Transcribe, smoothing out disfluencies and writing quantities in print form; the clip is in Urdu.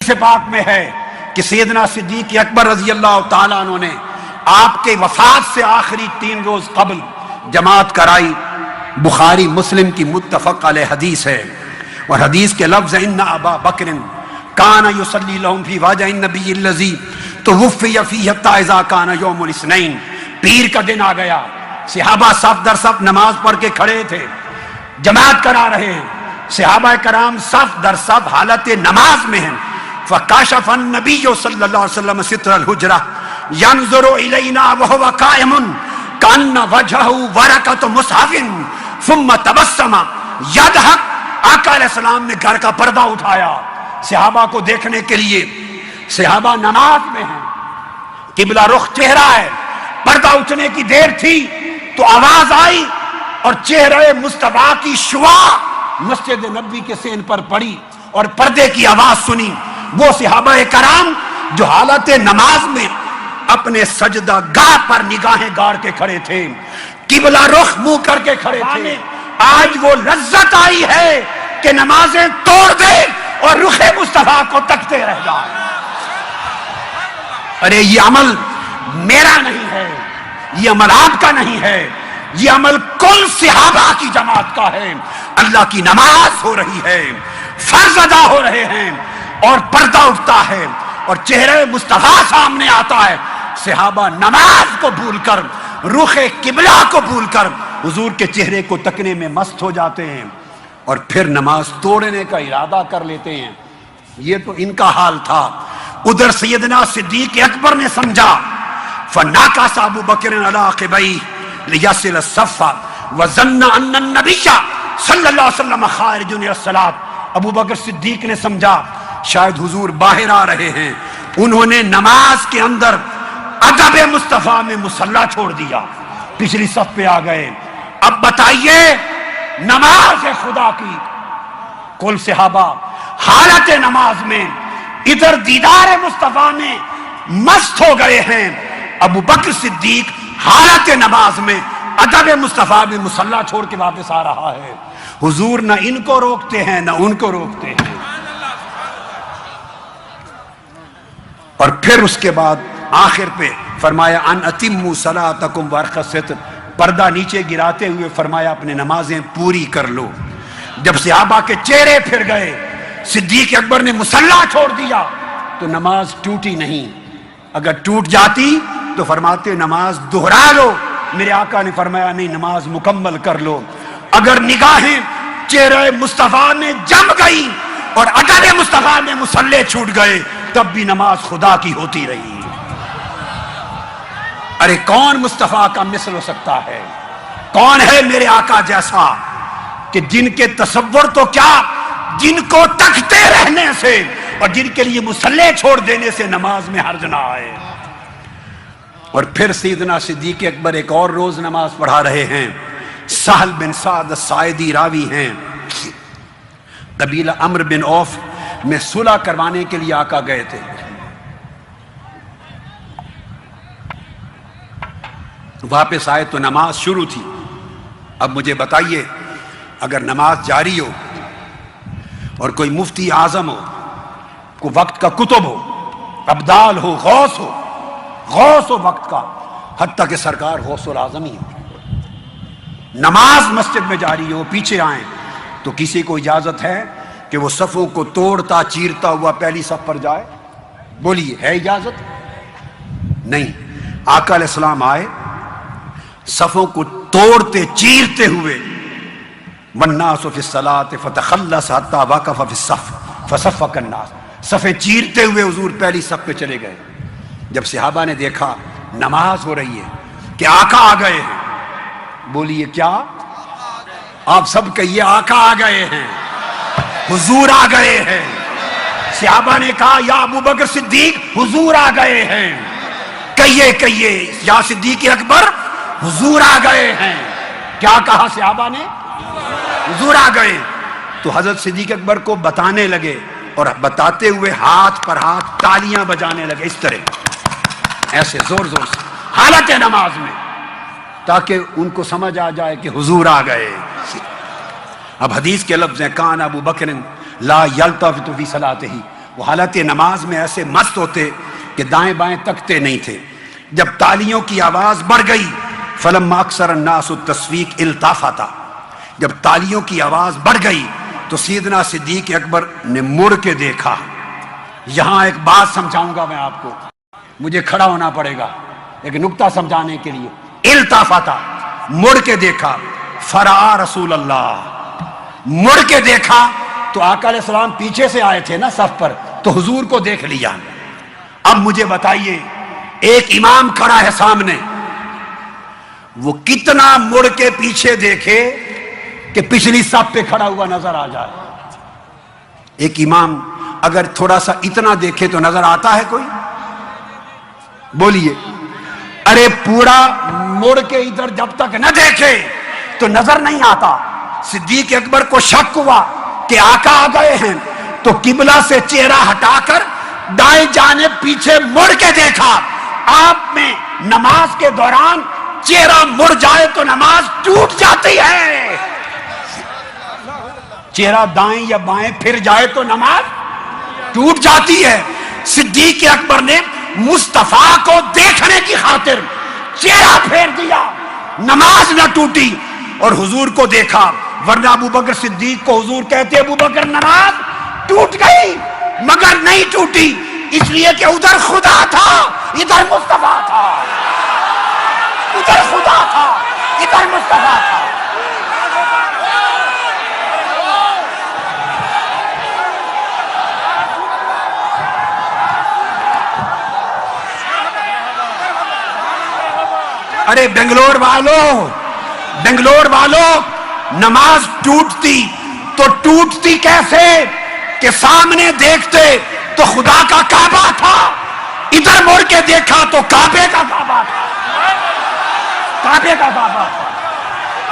سے پاک میں ہے کہ سیدنا صدیق اکبر رضی اللہ تعالیٰ عنہ نے آپ کے وفات سے آخری 3 روز قبل جماعت کرائی۔ بخاری مسلم کی متفق علیہ حدیث ہے، اور حدیث کے لفظ ان ابا بکر کان یصلی لهم فی واجہ النبی الذی توفی فیہ حتی اذا کان یوم الاثنین۔ پیر کا دن آ گیا، صحابہ صف در صف نماز پڑھ کے کھڑے تھے، جماعت کرا رہے ہیں، صحابہ کرام صف در صف حالت نماز میں ہیں۔ فکاشف النبی صلی اللہ علیہ وسلم ستر الحجرہ ینظر الینا وہو قائم کان وجہہ ورقۃ مصحف ثم تبسم یضحک۔ آقا علیہ السلام نے گھر کا پردہ اٹھایا صحابہ کو دیکھنے کے لیے۔ صحابہ نماز میں ہیں، قبلہ رخ چہرہ ہے، پردہ اٹھنے کی دیر تھی تو آواز آئی اور چہرہ مصطفیٰ کی شعاع مسجد نبی کے سین پر پڑی اور پردے کی آواز سنی۔ وہ صحابہ کرام جو حالت نماز میں اپنے سجدہ گاہ پر نگاہیں گاڑ کے کھڑے تھے، قبلہ رخ منہ کر کے کھڑے تھے، آج وہ لذت آئی ہے کہ نمازیں توڑ دے اور رخ مصطفیٰ کو تکتے رہ جائیں۔ ارے یہ عمل میرا نہیں ہے، یہ عمل آپ کا نہیں ہے، یہ عمل کل صحابہ کی جماعت کا ہے۔ اللہ کی نماز ہو رہی ہے، فرض ادا ہو رہے ہیں اور پردہ اٹھتا ہے اور چہرے مصطفیٰ سامنے آتا ہے، صحابہ نماز کو بھول کر، رخ قبلہ کو بھول کر حضور کے چہرے کو تکنے میں مست ہو جاتے ہیں اور پھر نماز توڑنے کا ارادہ کر لیتے ہیں۔ یہ تو ان کا حال تھا۔ ادھر سیدنا صدیق اکبر نے سمجھا، فناکس ابو بکر علی عقبیہ لیصل الصف وظن ان النبی صلی اللہ علیہ وسلم خارج الی الصلاۃ۔ ابو بکر صدیق نے سمجھا شاید حضور باہر آ رہے ہیں، انہوں نے نماز کے اندر ادب مصطفیٰ میں مصلی چھوڑ دیا، پچھلی صف پہ آ گئے۔ اب بتائیے نماز ہے خدا کی، کل صحابہ حالت نماز میں ادھر دیدار مصطفیٰ میں مست ہو گئے ہیں، ابو بکر صدیق حالت نماز میں ادب مصطفیٰ میں مصلی چھوڑ کے واپس آ رہا ہے۔ حضور نہ ان کو روکتے ہیں نہ ان کو روکتے ہیں۔ اور پھر اس کے بعد آخر پہ فرمایا ان اتموا صلاتکم وارخ الستر، پردہ نیچے گراتے ہوئے فرمایا اپنے نمازیں پوری کر لو۔ جب صحابہ کے چہرے پھر گئے، صدیق اکبر نے مصلی چھوڑ دیا تو نماز ٹوٹی نہیں، اگر ٹوٹ جاتی تو فرماتے نماز دہرا لو، میرے آقا نے فرمایا نہیں، نماز مکمل کر لو۔ اگر نگاہیں چہرے مصطفیٰ میں جم گئی اور ادب مصطفیٰ میں مصلی چھوٹ گئے تب بھی نماز خدا کی ہوتی رہی۔ ارے کون مصطفیٰ کا مثل ہو سکتا ہے؟ کون ہے میرے آقا جیسا کہ جن کے تصور تو کیا، جن کو تکتے رہنے سے اور جن کے لیے مصلی چھوڑ دینے سے نماز میں حرج نہ آئے۔ اور پھر سیدنا صدیق اکبر ایک اور روز نماز پڑھا رہے ہیں۔ سہل بن سعد الساعدی راوی ہیں، قبیلہ عمر بن عوف میں صلح کروانے کے لیے آقا گئے تھے۔ واپس آئے تو نماز شروع تھی۔ اب مجھے بتائیے اگر نماز جاری ہو اور کوئی مفتی اعظم ہو، کوئی وقت کا کتب ہو، ابدال ہو، غوث ہو وقت کا، حتیٰ کہ سرکار غوث العظم ہی ہو، نماز مسجد میں جاری ہو، پیچھے آئیں تو کسی کو اجازت ہے کہ وہ صفوں کو توڑتا چیرتا ہوا پہلی صف پر جائے؟ بولیے ہے اجازت؟ نہیں۔ آقا علیہ السلام آئے، صفوں کو توڑتے چیرتے ہوئے، والناس فی الصلاۃ فتخلص حتی وقف فی الصف فصفق الناس، صفیں چیرتے ہوئے حضور پہلی صف پہ چلے گئے۔ جب صحابہ نے دیکھا نماز ہو رہی ہے کہ آقا آ گئے ہیں، بولیے کیا؟ آپ سب کہیے آقا آ گئے ہیں، حضور آ گئے ہیں۔ صحابہ نے کہا یا ابو بکر صدیق حضور آ گئے ہیں، کہیے یا صدیق اکبر حضور آ گئے ہیں۔ کیا کہا صحابہ نے؟ حضور آ گئے۔ تو حضرت صدیق اکبر کو بتانے لگے اور بتاتے ہوئے ہاتھ پر ہاتھ تالیاں بجانے لگے، اس طرح ایسے زور زور سے حالت نماز میں، تاکہ ان کو سمجھ آ جائے کہ حضور آ گئے۔ اب حدیث کے لفظ ہیں کان ابو بکر لا یلتفت فی صلاتہ، وہ حالت نماز میں ایسے مست ہوتے کہ دائیں بائیں تکتے نہیں تھے. جب تالیوں کی آواز بڑھ گئی فلما اکثر الناس التصفیق التفاتا، جب تالیوں کی آواز بڑھ گئی تو سیدنا صدیق اکبر نے مڑ کے دیکھا. یہاں ایک بات سمجھاؤں گا میں آپ کو، مجھے کھڑا ہونا پڑے گا ایک نکتہ سمجھانے کے لیے. التفاتا، مڑ کے دیکھا. فرا رسول اللہ، مڑ کے دیکھا تو آقا علیہ السلام پیچھے سے آئے تھے نا صف پر، تو حضور کو دیکھ لیا. اب مجھے بتائیے ایک امام کھڑا ہے سامنے، وہ کتنا مڑ کے پیچھے دیکھے کہ پچھلی صف پہ کھڑا ہوا نظر آ جائے. ایک امام اگر تھوڑا سا اتنا دیکھے تو نظر آتا ہے کوئی؟ بولیے. ارے پورا مڑ کے ادھر جب تک نہ دیکھے تو نظر نہیں آتا. صدیق اکبر کو شک ہوا کہ آقا آ گئے ہیں تو قبلہ سے چہرہ ہٹا کر دائیں جانب پیچھے مڑ کے دیکھا. آپ میں نماز کے دوران چہرہ مڑ جائے تو نماز ٹوٹ جاتی ہے. چہرہ دائیں یا بائیں پھر جائے تو نماز ٹوٹ جاتی ہے. صدیق اکبر نے مصطفیٰ کو دیکھنے کی خاطر چہرہ پھیر دیا، نماز نہ ٹوٹی اور حضور کو دیکھا. ورنہ ابو بکر صدیق کو حضور کہتے ابو بکر نماز ٹوٹ گئی مگر نہیں ٹوٹی، اس لیے کہ ادھر خدا تھا ادھر مصطفیٰ تھا، ادھر خدا تھا ادھر مصطفیٰ تھا. ارے بنگلور والوں نماز ٹوٹتی تو ٹوٹتی کیسے کہ سامنے دیکھتے تو خدا کا کعبہ تھا، ادھر مڑ کے دیکھا تو کعبے کا کعبہ تھا، کعبے کا کعبہ تھا.